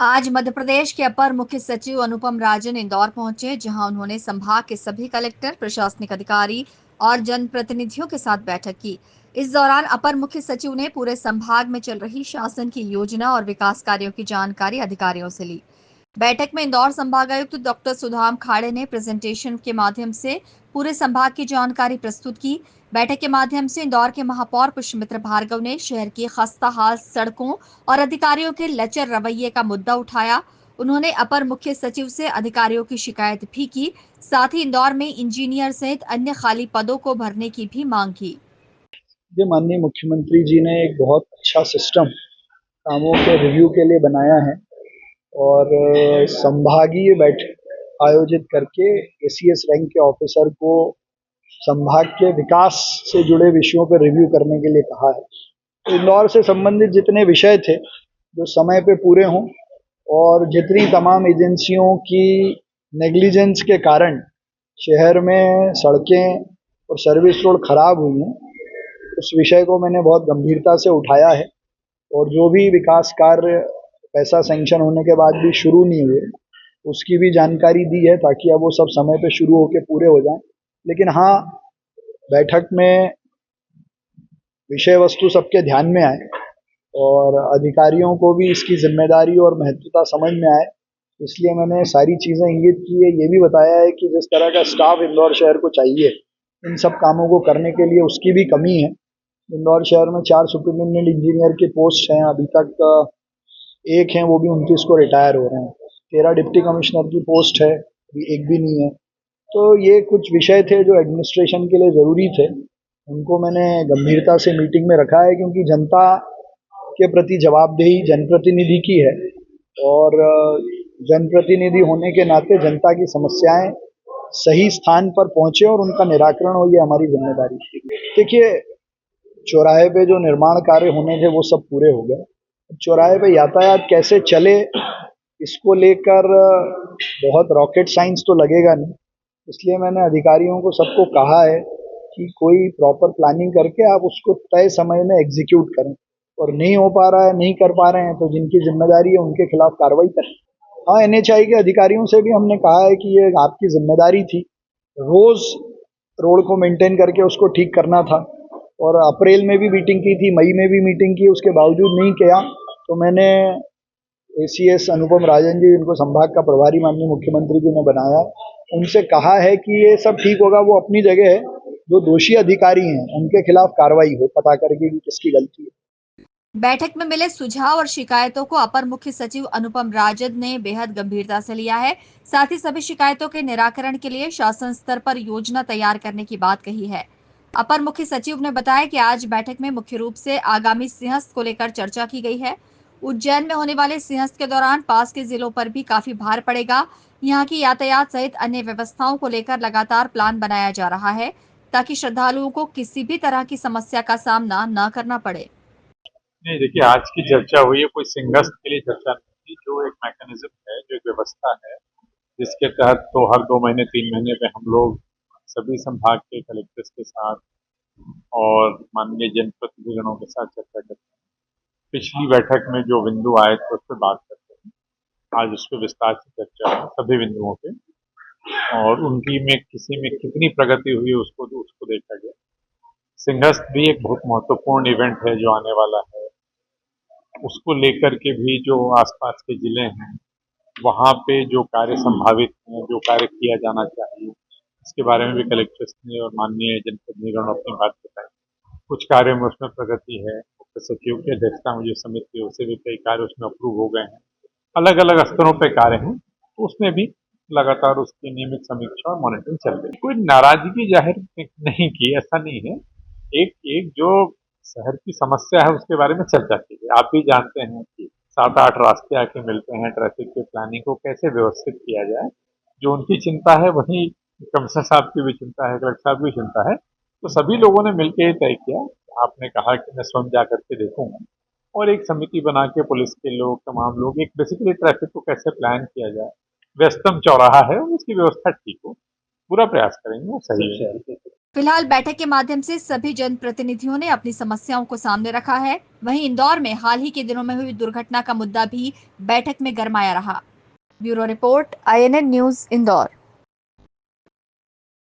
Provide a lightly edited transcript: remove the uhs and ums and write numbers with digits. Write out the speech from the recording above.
आज मध्य प्रदेश के अपर मुख्य सचिव अनुपम राजन इंदौर पहुंचे, जहां उन्होंने संभाग के सभी कलेक्टर, प्रशासनिक अधिकारी और जनप्रतिनिधियों के साथ बैठक की। इस दौरान अपर मुख्य सचिव ने पूरे संभाग में चल रही शासन की योजना और विकास कार्यों की जानकारी अधिकारियों से ली। बैठक में इंदौर संभागायुक्त डॉक्टर सुदाम खाड़े ने प्रेजेंटेशन के माध्यम से पूरे संभाग की जानकारी प्रस्तुत की। बैठक के माध्यम से इंदौर के महापौर पुष्पमित्र भार्गव ने शहर की खस्ताहाल सड़कों और अधिकारियों के लचर रवैये का मुद्दा उठाया। उन्होंने अपर मुख्य सचिव से अधिकारियों की शिकायत भी की। साथ ही इंदौर में इंजीनियर सहित अन्य खाली पदों को भरने की भी मांग की। ये माननीय मुख्यमंत्री जी ने एक बहुत अच्छा सिस्टम कामों के रिव्यू के लिए बनाया है और संभागीय बैठक आयोजित करके एसीएस रैंक के ऑफिसर को संभाग के विकास से जुड़े विषयों पर रिव्यू करने के लिए कहा है। तो इंदौर से संबंधित जितने विषय थे जो समय पे पूरे हों और जितनी तमाम एजेंसियों की नेग्लिजेंस के कारण शहर में सड़कें और सर्विस रोड खराब हुई हैं, उस विषय को मैंने बहुत गंभीरता से उठाया है और जो भी विकास कार्य पैसा सैंक्शन होने के बाद भी शुरू नहीं हुए उसकी भी जानकारी दी है ताकि अब वो सब समय पे शुरू होकर पूरे हो जाएं। लेकिन हाँ, बैठक में विषय वस्तु सबके ध्यान में आए और अधिकारियों को भी इसकी जिम्मेदारी और महत्वता समझ में आए, इसलिए मैंने सारी चीज़ें इंगित की है। ये भी बताया है कि जिस तरह का स्टाफ इंदौर शहर को चाहिए इन सब कामों को करने के लिए उसकी भी कमी है। इंदौर शहर में 4 सुपरिटेंडेंट इंजीनियर के पोस्ट हैं, अभी तक एक हैं, वो भी 29 को रिटायर हो रहे हैं। 13 डिप्टी कमिश्नर की पोस्ट है, अभी एक भी नहीं है। तो ये कुछ विषय थे जो एडमिनिस्ट्रेशन के लिए ज़रूरी थे, उनको मैंने गंभीरता से मीटिंग में रखा है क्योंकि जनता के प्रति जवाबदेही जनप्रतिनिधि की है और जनप्रतिनिधि होने के नाते जनता की समस्याएं सही स्थान पर पहुंचे और उनका निराकरण हो, ये हमारी जिम्मेदारी है। देखिए, चौराहे पे जो निर्माण कार्य होने थे वो सब पूरे हो गए। चौराहे पे यातायात कैसे चले इसको लेकर बहुत रॉकेट साइंस तो लगेगा नहीं, इसलिए मैंने अधिकारियों को सबको कहा है कि कोई प्रॉपर प्लानिंग करके आप उसको तय समय में एग्जीक्यूट करें और नहीं हो पा रहा है, नहीं कर पा रहे हैं तो जिनकी जिम्मेदारी है उनके खिलाफ कार्रवाई करें। हाँ, एनएचआई के अधिकारियों से भी हमने कहा है कि ये आपकी जिम्मेदारी थी, रोज रोड को मेंटेन करके उसको ठीक करना था और अप्रैल में भी मीटिंग की थी, मई में भी मीटिंग की, उसके बावजूद नहीं किया। तो मैंने एसीएस अनुपम राजन जी, इनको संभाग का प्रभारी माननीय मुख्यमंत्री जी ने बनाया, उनसे कहा है कि ये सब ठीक होगा, वो अपनी जगह है, जो दोषी अधिकारी हैं उनके खिलाफ कार्रवाई हो, पता करके कि किसकी गलती है। बैठक में मिले सुझाव और शिकायतों को अपर मुख्य सचिव अनुपम राजन ने बेहद गंभीरता से लिया है। साथ ही सभी शिकायतों के निराकरण के लिए शासन स्तर पर योजना तैयार करने की बात कही है। अपर मुख्य सचिव ने बताया कि आज बैठक में मुख्य रूप से आगामी सिंहस्थ को लेकर चर्चा की गई है। उज्जैन में होने वाले सिंहस्थ के दौरान पास के जिलों पर भी काफी भार पड़ेगा। यहाँ की यातायात सहित अन्य व्यवस्थाओं को लेकर लगातार प्लान बनाया जा रहा है, ताकि श्रद्धालुओं को किसी भी तरह की समस्या का सामना न करना पड़े। नहीं, देखिए, आज की चर्चा हुई है, कोई सिंहस्थ के लिए चर्चा नहीं थी। जो एक मैकेनिज्म है, जो एक व्यवस्था है, जिसके तहत तो हर 2 महीने 3 महीने पे हम लोग सभी संभाग के कलेक्टर्स के साथ और माननीय जनप्रतिनिधिगणों के साथ चर्चा करते हैं। पिछली बैठक में जो बिंदु आए थे उस पर बात करते हैं। आज उस पर विस्तार से चर्चा है सभी बिंदुओं पे और उनकी में किसी में कितनी प्रगति हुई उसको उसको देखा गया। सिंहस्थ भी एक बहुत महत्वपूर्ण इवेंट है जो आने वाला है, उसको लेकर के भी जो आसपास के जिले हैं वहाँ पे जो कार्य संभावित हैं, जो कार्य किया जाना चाहिए, इसके बारे में भी कलेक्टर्स ने और माननीय जनप्रतिनिधिगण अपनी बात बताई। कुछ कार्य में उसमें प्रगति है, मुख्य सचिव की अध्यक्षता में जो समिति है उससे भी कई कार्य उसमें अप्रूव हो गए हैं। अलग अलग स्तरों पर कार्य हैं, तो उसमें भी लगातार उसकी नियमित समीक्षा और मॉनिटरिंग चल रही है। कोई नाराजगी जाहिर नहीं की, ऐसा नहीं है। एक एक जो शहर की समस्या है उसके बारे में चर्चा की गई। आप भी जानते हैं कि 7-8 रास्ते आके मिलते हैं, ट्रैफिक की प्लानिंग को कैसे व्यवस्थित किया जाए, जो उनकी चिंता है वही कमिश्नर साहब की भी चिंता है, कलेक्टर साहब की भी चिंता है। तो सभी लोगों ने मिलकर ये तय किया। आपने कहा कि मैं स्वयं जा करके देखूंगा और एक समिति बना के पुलिस के लोग, तमाम लोग, एक बेसिकली ट्रैफिक को कैसे प्लान किया जाए, व्यस्तम चौराहा है उसकी व्यवस्था ठीक हो, पूरा प्रयास करेंगे, वो सही है। फिलहाल बैठक के माध्यम से सभी जनप्रतिनिधियों ने अपनी समस्याओं को सामने रखा है। वहीं इंदौर में हाल ही के दिनों में हुई दुर्घटना का मुद्दा भी बैठक में गरमाया रहा। Bureau report, INN news, Indore.